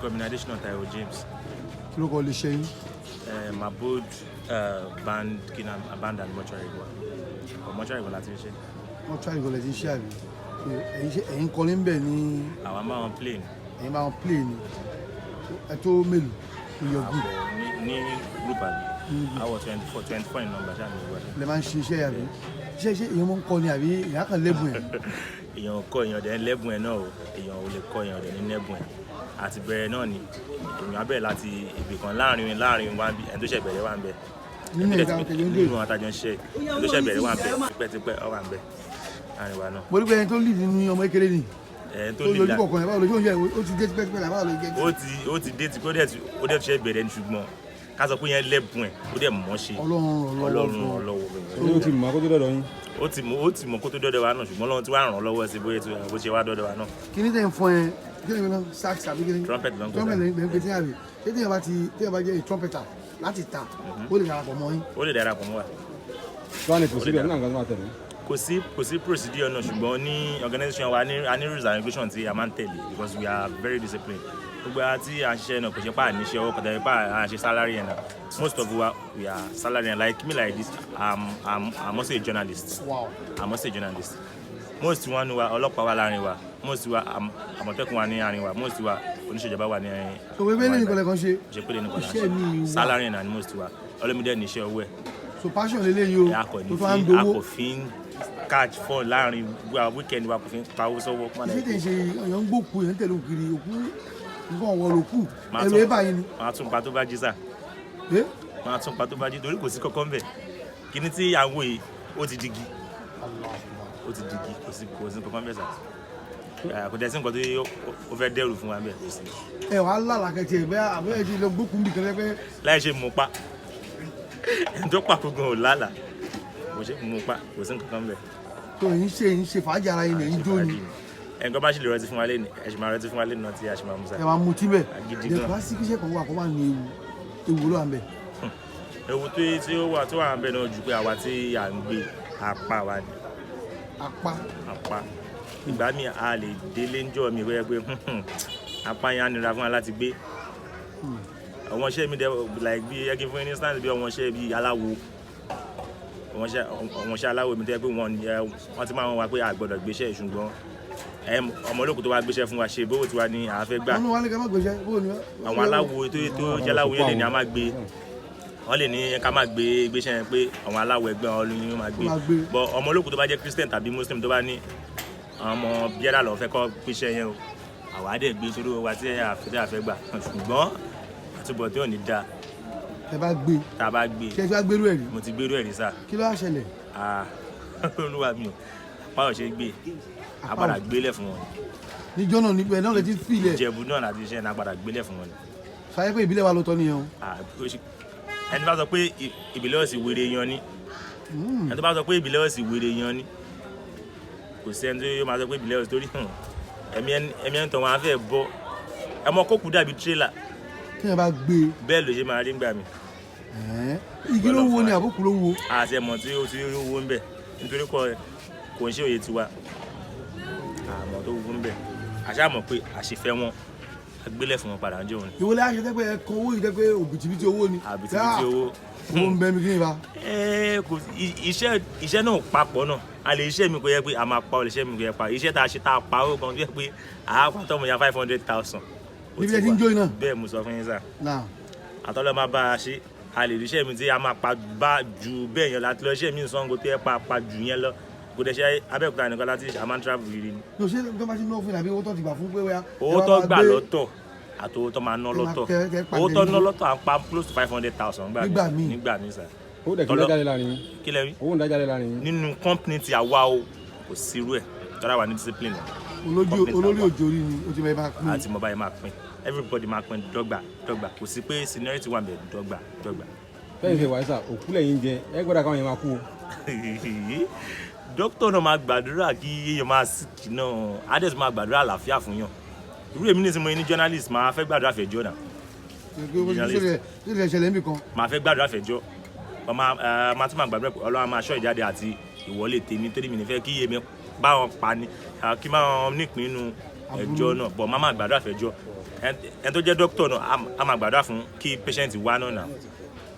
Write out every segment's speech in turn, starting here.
orúkọ mi ni Adesina Taiwo James. Kí ló kọ́ lè ṣe yín? Mabod band kina band and mortuary wa. Mortuary wa láti ṣe. Mortuary wa láti ṣe àbí. Ẹ̀yin kọ́ ní bẹ̀ ní. Àwa máa wọn play ni. Ẹ̀yin máa wọn play ni. Ẹ tó mélòó ní your group? Ní group àbí. Àwọ̀ 24 in number ṣáà ní ìwà. Lẹ máa ń ṣe iṣẹ́ àbí? Iṣẹ́ èèyàn máa ń kọ́ ni àbí èèyàn kan lẹ́bùn ẹ̀? Èèyàn kọ́ èèyàn dẹ̀ lẹ́bùn ẹ̀ náà o. Èèyàn ò lè kọ́ èèyàn dẹ̀ ní lẹ́bùn ẹ̀. Àti bẹ̀rẹ̀ náà ni èèyàn abẹ́rẹ́ láti ibì kan láàrin wa bí ẹni tó ṣẹ̀ bẹ̀rẹ̀ wà ń bẹ̀. Nínú àtàjọ ń ṣe ẹni tó ṣẹ̀ bẹ̀rẹ̀ wà ń bẹ̀ tipẹ́tipẹ́ ọ wà ń bẹ̀ láàrin wa náà. Mo rí pé ẹni tó lead nínú ọmọ kékeré ni. Tó lójú kọ̀ọ̀kan ẹ̀ báwo lójú oúnjẹ ó ti dé tipẹ́tipẹ́ làbáwò ló jẹ́. Ó ti dé tipẹ́ ó dẹ̀ ṣe bẹ̀rẹ̀ ní ṣùgbọ́n ká sọ pé yẹn lẹ́bùn ẹ̀ ó dẹ̀ mọ̀ ṣe. Ọlọ́run ó ti mọ̀ kó tó dọ̀dọ̀ yín. Ó ti mọ̀ kó tó dọ̀dọ̀ wa náà ṣùgbọ́n Ọlọ́run ti wá ràn án lọ́wọ́ sí bó ṣe wá dọ̀dọ̀ wa náà. Kí ni tẹ̀ ń fọn ẹ? Kí ni ìwé sax àbí kí ni? Trumpet ló ń kọ́ trumpet lè ń pe tí a rè. Ṣé tí yẹn bá jẹ́ trumpeter láti ta ó lè darapọ̀ mọ́ yín? Ó lè darapọ̀ mọ́ wa. Báwo ni procedure náà nǹkan tó máa tẹ̀lé? Kò sí procedure náà ṣùgbọ́n ní organisation wa ní rules and regulations tí a máa ń tẹ̀lé because we are very disciplined. Gbogbo àti à ń ṣiṣẹ́ náà kò ṣe pà níṣẹ́ ọwọ́ kọ̀tà pà à ń ṣe salary ẹ̀ náà. Most of we are salary and like me like this I'm also a journalist. Wow. I'm also a journalist. Most wọn wa ọlọ́pàá wà láàrin wa most wa àmọ̀tẹ́kùn wà ní àárín wa most wa oníṣèjọba wà ní àárín. So wẹ́wẹ́ lè nìkan lẹ́kan ṣe. Ṣe pé lè nìkan ṣe salary and most wa ọlọ́mídé níṣẹ́ owó ẹ̀. So passion lélẹ́yìí o tó tó à ń gbowó. Akọ̀fin catch fún láàrin weekend wa kò fi ń pawó sọ́wọ́. Ṣé tẹ̀ ṣe èèyàn ń gbókù èèyàn tẹ̀lé òkiri òkú nǹkan ọ̀wọ́ ló kù ẹ̀rọ ẹ̀ báyìí ni. Máa tún pa tó bá jí sà. Máa tún pa tó bá jí torí kò sí kọ́kọ́ ń bẹ̀. Kíní tí à ń wò yìí ó ti digi. Ó ti digi kò sí kọ́kọ́ ń bẹ̀ sà. Kò dẹ̀ sí nǹkan tó ó fẹ́ dẹ́rù fún wa bẹ̀ kò sí. Ẹ wàá lálàá kẹ̀kẹ́ ẹ̀ bẹ́ẹ̀ àbẹ́rẹ́ ti lọ gbókùn bí kẹ́lẹ́ pé. Láì ṣe mú pa ẹni tó pàkó gan ò lálàá kò ṣe mú pa kò sí nǹkan kan bẹ̀. tó ń ṣe fàájì ara yín lẹ́yìn jó ni. ẹnìkan bá ṣe lè rọtí fún wa lẹ́nu ẹ ṣì máa rọtí fún wa lẹ́nu náà tí a ṣì máa mú sa. ẹ máa mú tí bẹ́ẹ̀ gidi gan. bá sí kíṣẹ́ kan wà kó máa ní ewu ló wà ń bẹ̀. ewu tí ó wà ń bẹ̀ náà ju pé àwa tí à ń gbé apá wa ni. apá ìgbà mi a lè délé ń jọ mi wẹ́ pé apá yẹn á nira fún wa láti gbé. àwọn iṣẹ́ mi dẹ̀ like bí ẹgbẹ́ fún instance bí àwọn iṣẹ́ bí aláwo àwọn iṣẹ́ aláwo mi tẹ́ pé wọ́n ti máa ń wá pé a gbọ́dọ̀ gbéṣẹ́ ṣùgbọ́n ọmọ olókùn tó wá gbéṣẹ́ fún wa ṣe bówó tiwa ni a fẹ́ gbà. àwọn aláwo tó jẹ́ aláwo yẹn lè ní a máa gbé wọ́n lè ní ká máa gbé gbéṣẹ́ yẹn pé àwọn aláwo ẹgbẹ́ wọn ló máa gbé bọ́ ọmọ olókùn tó bá jẹ́ Christian tàbí Muslim tó bá ní ọmọ bíẹ́dà lọ́ọ́ fẹ́ kọ́ gbéṣẹ́ yẹn o àwa dẹ̀ gbé torí wa tí a fẹ́ gbà ṣùgbọ́n àtúbọ̀ tí ò ní dáa. Tẹ bá gbé. Tá bá gbé. Ṣé ẹ ti wá gbérú ẹ̀ rí? Mo ti gbérú ẹ̀ rí sá. Kí ló wá ṣẹlẹ̀? Olúwa mi ò apá ò ṣe gbé a padà gbélẹ̀ fún wọn. Níjọ́ náà nígbà náà lè ti fi ilẹ̀. Ìjẹ̀bú náà láti iṣẹ́ náà padà gbélẹ̀ fún wọn. Ṣáyé pé ìbílẹ̀ wa ló tọ́ nìyẹn o. Ẹni bá sọ pé ìbílẹ̀ ọ̀sìn wèrè yan ni. Ẹni tó bá sọ pé ìbílẹ̀ ọ̀sìn wèrè yan ni. Kò sí ẹni tó yóò máa sọ pé ìbílẹ̀ ọ̀sìn torí ẹ̀mí ẹni tó wọn á fẹ́ bọ́ ẹmọ kókù dàbí tírélà. Kí ẹ bá gbé. Bẹ́ẹ̀ ló ṣe máa rí gbà mí. Igi ló wo ni àbúkù ló wo. Àti ẹ̀mọ̀ tí ó wo ń bẹ̀ nítorí kò ń ṣe òye tiwa àmọ́ tó wo ń bẹ̀ àṣà mọ̀ pé àṣefẹ́ wọn agbélẹ̀ fún wọn padà ń jẹ́ òun. Ìwọlé aṣọ tẹ́ pé ẹ̀kan owó yìí tẹ́ pé òbítíbitì owó ni. Àbítíbitì owó. Owó ń bẹ mi kí ni ba. Iṣẹ́ náà papọ̀ náà a lè iṣẹ́ mi kò yẹ pé a máa pa iṣẹ́ mi kò yẹ pa iṣẹ́ tá a ṣe tá a pa ó kan tó yẹ pé àápá tọ́mọ ya 500,000. Níbi ẹ ti ń jó iná. Bẹ́ẹ̀ mo sọ fún yín sà. Àtọ́lọ́ máa bá a ṣe a lè ríṣẹ́ mi tí a máa pa bá ju bẹ́ẹ̀ yẹn láti lọ iṣẹ́ mi Ṣàngó tó yẹ pa jù yẹn lọ kò dẹ̀ ṣe Abẹ́òkúta nìkan láti ṣe àmà travel yìí ni. Lọ ṣe tó bá ti ná fún ìlàbí owó tó ti gbà fún pé wẹ́yà. Owó tó gbà lọ́tọ̀ àti owó tó máa ná lọ́tọ̀ owó tó ná lọ́tọ̀ à ń pa close to 500,000 nígbà míì sà. Owó dẹ̀ kí ló dájálẹ̀ láàrin yín. Kí lẹ rí? Owó ń dájálẹ̀ láàrin yín. Nínú company ti àwa o kò sí irú ẹ̀ tọ́ra wà ní discipline. Olórí òjòrí ni o ti bá yẹ máa pín. Àti mo bá yẹ máa pín everybody máa pín dọ́gba kò sí pé seniority wà bẹ̀ dọ́gba. Bẹ́ẹ̀ ṣe wà sà òkú lẹ́yìn jẹ ẹ gbọ́dọ̀ káwọn yẹn máa kú o. Dókítà náà máa gbàdúrà kí èèyàn máa sìkì náà adé tó máa gbàdúrà àlàáfíà fún yàn irú èmi ní sinmi ní journalist máa fẹ́ gbàdúrà fẹjọ́ náà. Máa fẹ́ gbàdúrà fẹjọ́ máa tún máa gbàdúrà pé Ọlọ́run máa ṣọ́ ìjáde àti ìwọlé tèmi torí mi ní fẹ́ kí èmi bá wọn pa ni kí máa wọn nípìn nínú ẹjọ́ náà bọ̀ máa gbàdúrà fẹjọ́ ẹni tó jẹ́ dókítà náà a máa gbàdúrà fún kí patient wá náà náà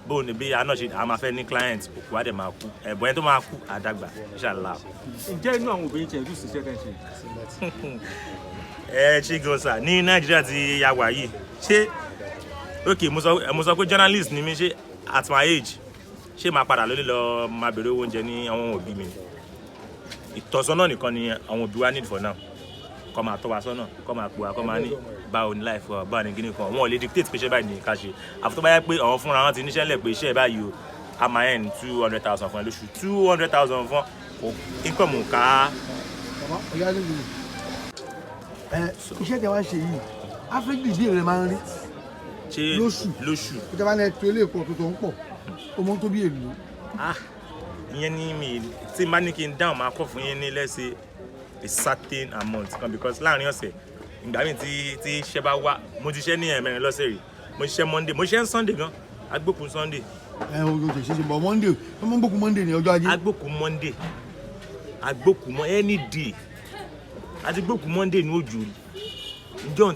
bóun ni bí àná ṣe a máa fẹ́ ní client òkú á dẹ̀ máa kú ẹ̀bùn ẹni tó máa kú àdàgbà inshallah. ǹjẹ́ inú àwọn obìnrin tiẹ̀ dùn sí iṣẹ́ tẹ̀ ṣe? ṣé gan sà ní Nàìjíríà ti ya wà yìí ṣé ok mo sọ pé journalist ni mi ṣé at my age ṣé máa padà lórí lọ máa bèrè owó oúnjẹ ní àwọn òbí mi ìtọ́sọ́nà nìkan ni àwọn òbí wa need for now kọ́ máa tọ́ wa sọ́nà kọ́ máa pò wá kọ́ máa ní báwo ní life wa báwo ní kíní kan wọn ò lè dictate pé iṣẹ́ báyìí ní ká ṣe àfi tó bá yẹ pé àwọn fúnra wọn ti níṣẹ́ lẹ̀ pé iṣẹ́ báyìí o a máa yẹn ní 200,000 fún ẹ lóṣù 200,000 fún income ká. iṣẹ́ tẹ wá ṣe yìí áfíríkì ìdí rẹ̀ máa ń rí lóṣù ìjọba bá lẹ tó ilé ìpọ̀ tó ń pọ̀ ó mọ́ tó bí èlò. ìyẹn ní mi tí n bá ní kí n dáhùn máa kọ́ fún yín ní lẹ́sẹ̀ a certain amount kan because láàrin ọ̀sẹ̀ ìgbà míì tí iṣẹ́ bá wá mo ti ṣe ní ẹ̀mẹ́rin lọ́sẹ̀ rí mo ṣiṣẹ́ Monday mo ṣiṣẹ́ Sunday gan agbókun Sunday. ojú ti ṣe bọ̀ Monday wọ́n mọ̀ ń gbókun Monday ní ọjọ́ ajé. agbókun Monday agbókun mọ́ any day àti gbókun Monday ní ojú ǹjọ́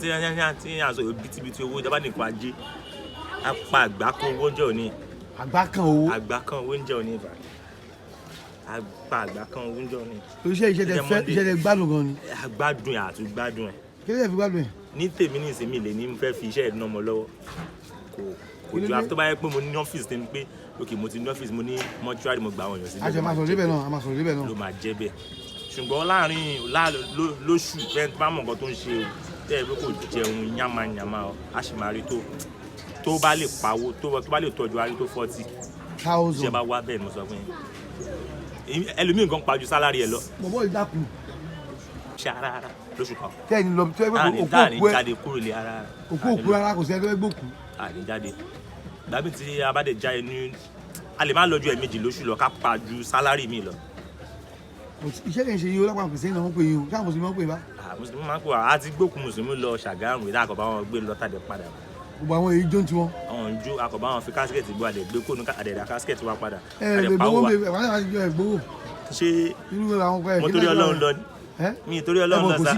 tí yàn sọ bìtìbìtì owó ìjọba nìkan ajé apá àgbákan owó oúnjẹ òní. àgbákan owó oúnjẹ òní ìbàdàn apá àgbákan owó oúnjẹ òní. iṣẹ́ tẹ gbádùn gan ni. gbádùn ẹ̀ àti gbádùn ẹ̀. kí ló yẹ fi gbádùn ẹ̀. ní tèmi ní ìsinmi lè ní fẹ́ fi iṣẹ́ ìdúná mọ́ lọ́wọ́ kò jù àfi tó bá yẹ pé mo ní ọ́fíìsì ní pé ok mo ti ní ọ́fíìsì mo ní mọ́túárì mo gba àwọn èèyàn síbẹ̀. a máa sọ̀rọ̀ débẹ̀ náà. ló máa jẹ́ bẹ́ẹ̀ ṣùgbọ́n láàrin lóṣù fẹ́ẹ́ bá mọ̀ nǹkan tó ń ṣe o tẹ́ ẹ pé kò jẹun yánmayànmá o a sì máa rí tó bá lè pawó tó bá lè tọ́jú arí tó 40 ṣe bá wá bẹ́ẹ̀ ni mo sọ fún yín ẹlòmíì nǹkan pàjù sálárì ẹ lọ. bọ̀bọ̀ ìdákun. ṣe ara lóṣù kan. tẹ́ẹ̀ni lọ tẹ́ òkú òkú dáàni jáde kúrò lé ara. òkú rárá kò sí ẹgbẹ́ gbòkú. àní jáde dàbí tí a bá dé já ẹni a lè má lọ ju ẹ̀ẹ̀mejì lóṣù lọ ká pàjù sálárì mi lọ. iṣẹ́ kìí ṣe yìí ọlọ́pàá kò sí ẹ̀yìn náà wọ́n pè yín o ṣáà mùsùlùmí wọ́n pè bá. mùsùlùmí máa ń pè wá á ti gbókun mùsùlùmí lọ Ṣàgámù ìdá àkọ́bá wọn gbé lọ tàdé padà. gbogbo àwọn èyí jó ń tiwọn. àwọn ń jó àkọ́bá wọn fi kásikẹ̀tì gbọ́ àdẹ̀ gbé kónú àdẹ̀dà kásikẹ̀tì wá padà. ṣé mo torí Ọlọ́run lọ ni mi torí Ọlọ́run lọ sá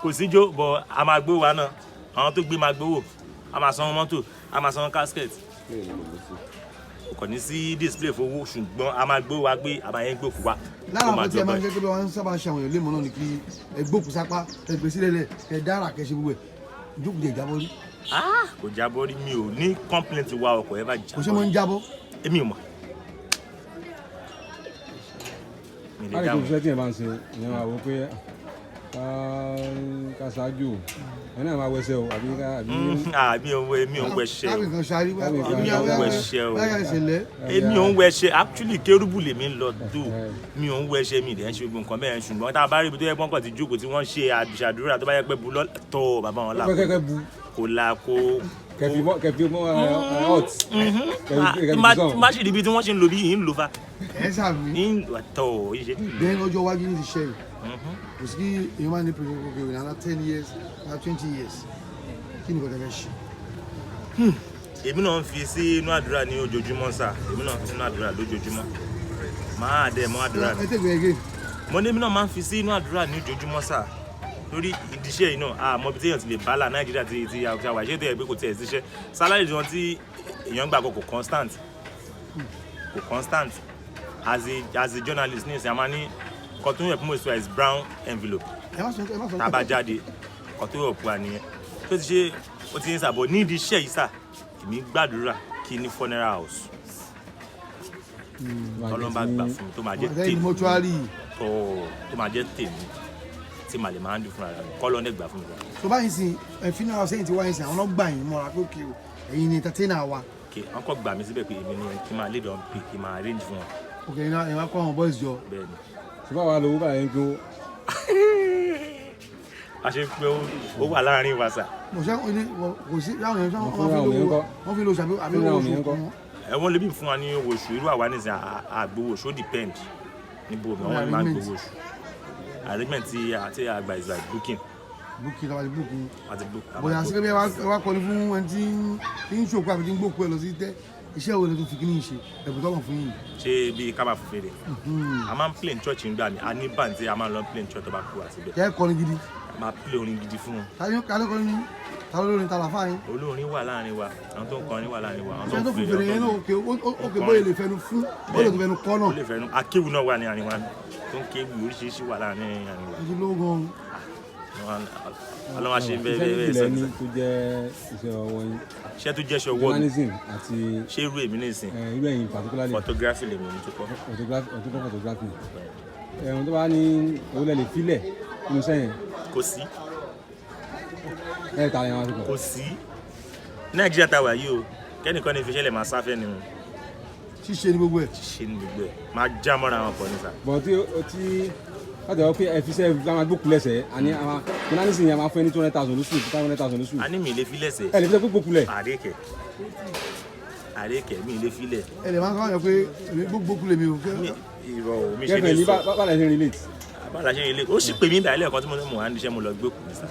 kò sí jó bọ̀ a máa gbó wa náà àwọn tó gbé máa gbówó a máa san mọ́tò a máa san kásikẹ̀tì kò ní sí display fowó ṣùgbọ́n a máa gbó wa gbé a máa yẹn gbòkú wa. lára àwọn tí a máa ń jẹ́ pé wọ́n sábà ṣe àwọn èèyàn lémọ̀ náà ni kí ẹ gbòkú sápá ẹ gbèsè lẹ́lẹ̀ ẹ dára kẹsì gbogbo ẹ̀ ìjókòó jẹ ìjábọ̀ rí. kò jábọ̀ rí mi ò ní complaint wa ọkọ̀ ẹ bá jábọ̀. kò ṣe máa ń jábọ̀. èmi ò mọ̀. láti kò ṣiṣẹ́ tí ẹ bá ń ṣe ìyẹn máa wọ pé ká ṣáájú ẹ náà máa wẹṣẹ o àbí ká àbí. mi ò ń wẹṣẹ o èmi ò ń wẹṣẹ actually kérúbù lèmi ń lọ tó mi ò ń wẹṣẹ mi dẹ̀ ń ṣe gbogbo nǹkan bẹ́ẹ̀ ṣùgbọ́n tá a bá rí ibi tó yẹ pọ́nkàn ti jókòó tí wọ́n ṣe àdúrà tó bá yẹ pé bu lọ́tọ̀ bàbá wọn là kó la kó. kẹfì mọ hot. má ṣe ibi tí wọ́n ṣe ń lo bí yìí ń lo fa. ẹ sàmì. ń lò àtọ̀ yìí ṣe. bẹ́ẹ̀ lọ́jọ́ iwájú ní ti ṣe yìí kò sí kí èèyàn máa ní pẹ̀lú gbogbo ìrìn àná 10 years na 20 years kí ni kò tẹ́ fẹ́ ṣe. èmi náà ń fi sí inú àdúrà ní ojoojúmọ́ sà èmi náà ń fi sínú àdúrà lójoojúmọ́ máa dẹ̀ mọ́ àdúrà ẹ tẹ̀gbẹ́ ẹgẹ́. mo ní èmi náà máa ń fi sí inú àdúrà ní ojoojúmọ́ sà torí ìdíṣẹ́ yìí náà àmọ́ bí téèyàn ti lè bálà Nàìjíríà ti àwà ìṣe tó yẹ pé kò tiẹ̀ síṣẹ́ sálárì tí wọ́n tí èèyàn gbà kò constant as a journalist ní ìsìn àmà ní nǹkan tó yẹ fún mọ̀ọ́sọ̀ is brown envelope tá a bá jáde nǹkan tó yẹ fún wa nìyẹn tó ti ṣe ó ti ń sàbọ̀ ní ìdí iṣẹ́ yìí sà èmi gbàdúrà kí ní funeral house ọlọ́mọba gbà fún mi tó máa jẹ́ tèmi tó máa jẹ́ tèmi tí màlẹ̀ máa ń dùn fúnra rẹ̀ kọ́ lọ́ndẹ̀ gbà fún mi. tó bá yín sìn funeral house ẹ̀yìn tí wáyé sìn àwọn ọlọ́gbà yín mọ́ra pé òkè o ẹ̀yin ni entertainer wa. wọ́n kọ́ gbà mí síbẹ̀ pé èmi ni kí n máa lead on pay kí n máa arrange fún wọn. ok ẹ wá kọ́ àwọn boys jọ. bẹ́ẹ̀ni. ṣùgbọ́n àwa lówó báyìí ń gbó. a ṣe pé ó wà láàrin wa sà. kò sí láwọn èèyàn wọ́n fi lo ṣàbí àbí owó oṣù kan. ẹ̀wọ̀n lè bí fún wa ní owó oṣù irú àwa nìsín àgbowó oṣù ó depend níbo mi wọ́n máa ń gbowó oṣù arrangement tí àgbà is like booking. Tàbí booking. àti book. bóyá sí pé ẹ wá kọ́ni fún ẹni tí ń ṣòkó àbí tí ń gbòkú ẹ lọ sí tẹ́ iṣẹ́ wo ni tó fi kí ní ṣe ẹ̀bùn tọ́mọ̀ fún yìí. ṣé bí ká máa fòfin rẹ̀ a máa ń play in church nígbà mi a ní band tí a máa ń lọ play in church tó bá kú àti bẹ́ẹ̀. kẹ́ ẹ kọ́ni gidi. máa play orin gidi fún wọn. kálọ́kọ́ ní olórin tàlàfà yín. olórin wà láàrin wa àwọn tó ń kọrin wà láàrin wa. ṣé tó fi fèrè yẹn náà òkè bóyá lè fẹnu fún bóyá lè fẹnu kọ́ náà. ó lè fẹnu akéwì náà wà ní àárín wa tó ń kéwì oríṣiríṣi wà láàrin àárín wa. ojú ló gan. ọlọ́wà ṣe bẹ́ẹ̀ sọ ní tó jẹ́ iṣẹ́ ọwọ́ yín. iṣẹ́ tó jẹ́ iṣẹ́ ọwọ́ mi journalism àti ṣé irú èmi nìsín. irú ẹ̀yin particularly. photography lèmi ní tó kọ́. photography. ẹ̀hún tó bá ní owó lè filẹ̀ nínú sẹ́yìn. kò sí. ẹ̀ ta ẹ̀yàn wá sí kọ́. kò sí. Nàìjíríà ta wà yìí o kẹ́nìkan ní ìfiṣẹ́lẹ̀ máa sáfẹ́ ni wọn. ṣíṣe ní gbogbo ẹ̀. ṣíṣe ní gbogbo ẹ̀ máa já mọ́ra wọn pọ̀ níta. bọ̀ tí láti ọ̀rọ̀ pé ẹ̀fíṣẹ́ máa gbókù lẹ́sẹ̀ àní àwọn journalism yẹn máa fún ẹ ní 200,000 lóṣù 500,000 lóṣù. a ní mi lè fi lẹ́sẹ̀. ẹ lè fi gbókù lẹ̀. àrékè mi lè fi lẹ̀. ẹ lè máa ń kọ́ ọ́ pé gbogbo lè mi ò fẹ́. ìrọ̀ o mi ṣe lè sọ. bá la ṣe relate. bá la ṣe relate ó sì pè mí ìbàlẹ̀ ẹ̀kan tí mo ní mò ń ṣiṣẹ́ mo lọ gbókù ní sá.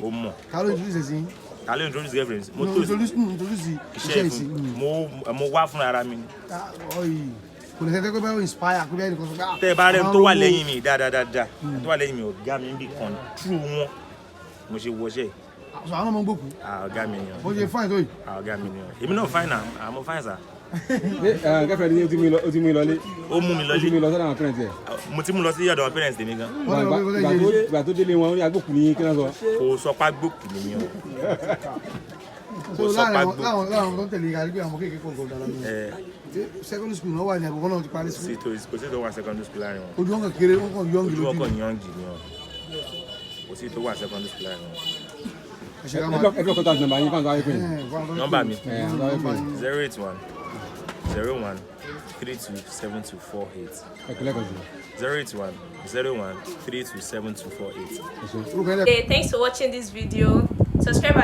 ó mọ̀. kálọ̀ introduce sí. kálọ̀ introduce girlfriend. mo tó introduce iṣẹ́ ìsìn. mo wá fúnra ara mi. kò lè ṣe pé bẹ́ẹ̀ inspire pé bẹ́ẹ̀ nìkan sọ pé. tẹ́ ẹ bá rẹ̀ tó wà lẹ́yìn mi dáadáa tó wà lẹ́yìn mi ọ̀gá mi bí kan true wọn mo ṣe wọṣẹ́. àwọn ọmọ gbòkú. ọ̀gá mi ni ọ. mo ṣe fine tó yìí. ọ̀gá mi ni ọ. èmi náà fine na àmọ́ fine sa. girlfriend ni ó ti mú mi lọlé. ó mú mi lọlé. ó ti mú mi lọ sọ́dọ̀ àwọn parents ẹ̀. mo ti mú lọ sí ọ̀dọ̀ àwọn parents tèmi gan. ìgbà tó délé wọn ó ní agbókù ní kí náà sọ. kò sọ pé agbókù ni mi o. so láwọn tó ń tẹ̀lé ìyá àwọn kékeré kọ̀ọ̀kan dára ní. secondary school náà wà ní àbúkọ́ náà ti parí sí. kò sí tó wà secondary school láàrin wọn. ojú wọn kàn kéré wọn kàn yọ̀ǹgì lójú. ojú wọn kàn yọ̀ǹgì ni wọn. kò sí tó wà secondary school láàrin wọn. ẹgbẹ́ contact number yín fáwọn tó wáyé pé. nọ́mbà mi 081 01 32 7248. ẹ̀kúnlẹ̀ kan sí. 081 01 32 7248. Hey, thanks for watching this video. Subscribe